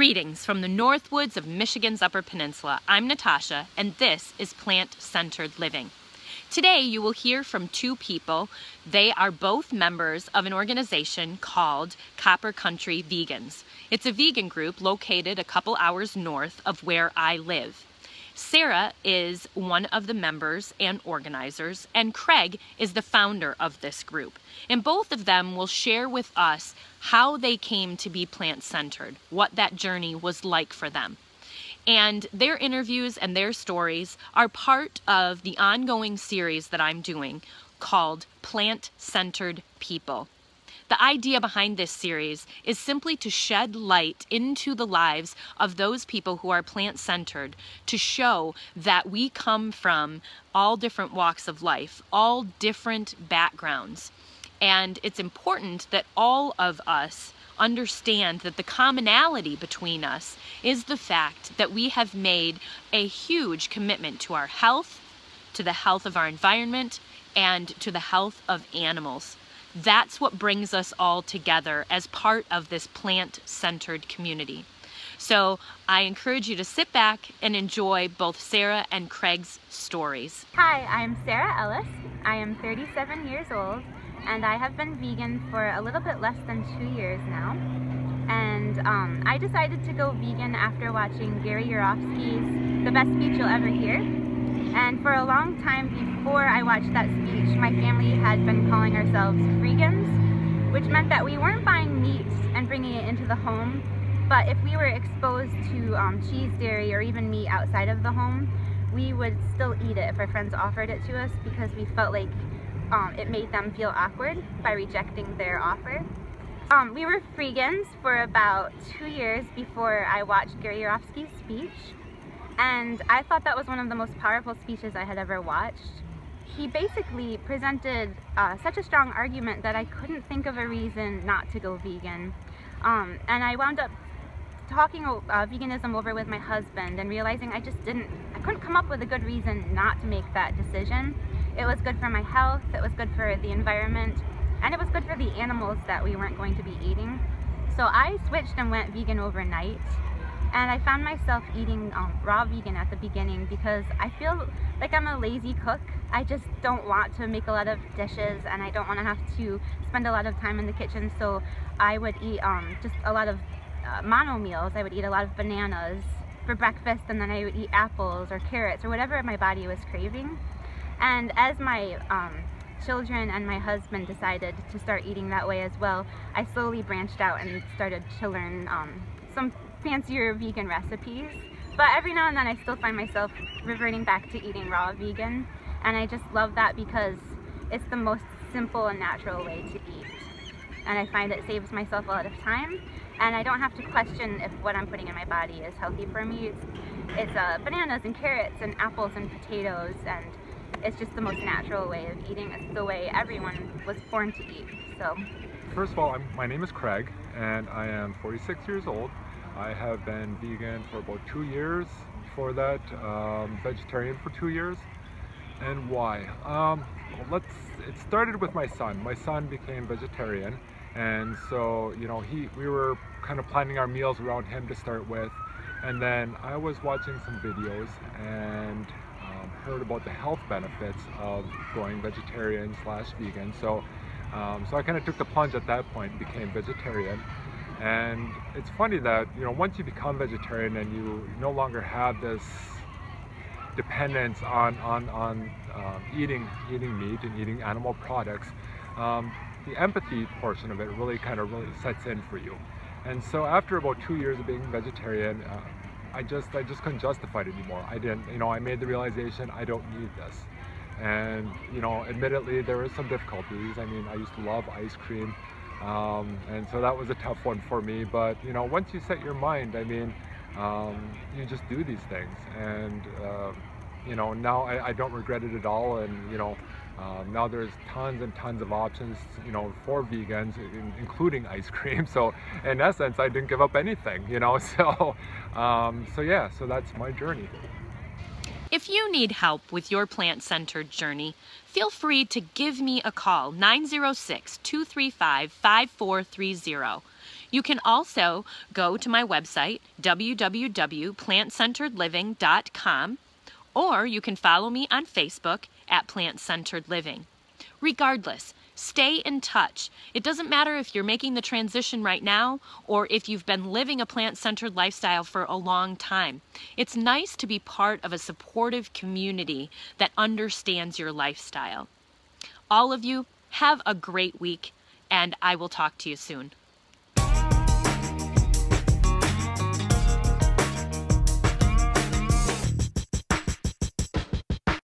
Greetings from the North Woods of Michigan's Upper Peninsula. I'm Natasha, and this is Plant-Centered Living. Today you will hear from two people. They are both members of an organization called Copper Country Vegans. It's a vegan group located a couple hours north of where I live. Sarah is one of the members and organizers, and Craig is the founder of this group. And both of them will share with us how they came to be plant-centered, what that journey was like for them. And their interviews and their stories are part of the ongoing series that I'm doing called Plant-Centered People. The idea behind this series is simply to shed light into the lives of those people who are plant-centered, to show that we come from all different walks of life, all different backgrounds. And it's important that all of us understand that the commonality between us is the fact that we have made a huge commitment to our health, to the health of our environment, and to the health of animals. That's what brings us all together as part of this plant-centered community. So I encourage you to sit back and enjoy both Sarah and Craig's stories. Hi, I'm Sarah Ellis. I am 37 years old, and I have been vegan for a little bit less than 2 years now. And I decided to go vegan after watching Gary Yourofsky's The Best Speech You'll Ever Hear. And for a long time before I watched that speech, my family had been calling ourselves freegans, which meant that we weren't buying meat and bringing it into the home, but if we were exposed to cheese, dairy, or even meat outside of the home, we would still eat it if our friends offered it to us because we felt like it made them feel awkward by rejecting their offer. We were freegans for about 2 years before I watched Gary Yourofsky's speech. And I thought that was one of the most powerful speeches I had ever watched. He basically presented such a strong argument that I couldn't think of a reason not to go vegan. And I wound up talking veganism over with my husband and realizing I couldn't come up with a good reason not to make that decision. It was good for my health, it was good for the environment, and it was good for the animals that we weren't going to be eating. So I switched and went vegan overnight. And I found myself eating raw vegan at the beginning because I feel like I'm a lazy cook. I just don't want to make a lot of dishes, and I don't want to have to spend a lot of time in the kitchen. So I would eat just a lot of mono meals. I would eat a lot of bananas for breakfast, and then I would eat apples or carrots or whatever my body was craving. And as my children and my husband decided to start eating that way as well, I slowly branched out and started to learn some fancier vegan recipes, but every now and then I still find myself reverting back to eating raw vegan, and I just love that because it's the most simple and natural way to eat, and I find it saves myself a lot of time, and I don't have to question if what I'm putting in my body is healthy for me. It's bananas and carrots and apples and potatoes, and it's just the most natural way of eating. It's the way everyone was born to eat. So first of all, my name is Craig, and I am 46 years old. I have been vegan for about 2 years. Before that, vegetarian for 2 years. And why? It started with my son. My son became vegetarian, and so we were kind of planning our meals around him to start with. And then I was watching some videos and heard about the health benefits of going vegetarian / vegan. So I kind of took the plunge at that point and became vegetarian. And it's funny that once you become vegetarian and you no longer have this dependence on eating meat and eating animal products, the empathy portion of it really sets in for you. And so after about 2 years of being vegetarian, I just couldn't justify it anymore. I made the realization I don't need this. And admittedly there were some difficulties. I mean, I used to love ice cream. And so that was a tough one for me, but once you set your mind, I mean, you just do these things, and now I don't regret it at all. And now there's tons and tons of options for vegans, including ice cream. So in essence, I didn't give up anything, so yeah, so that's my journey. If you need help with your plant-centered journey, feel free to give me a call, 906-235-5430. You can also go to my website, www.plantcenteredliving.com, or you can follow me on Facebook at Plant Centered Living. Regardless, stay in touch. It doesn't matter if you're making the transition right now or if you've been living a plant-centered lifestyle for a long time. It's nice to be part of a supportive community that understands your lifestyle. All of you, have a great week, and I will talk to you soon.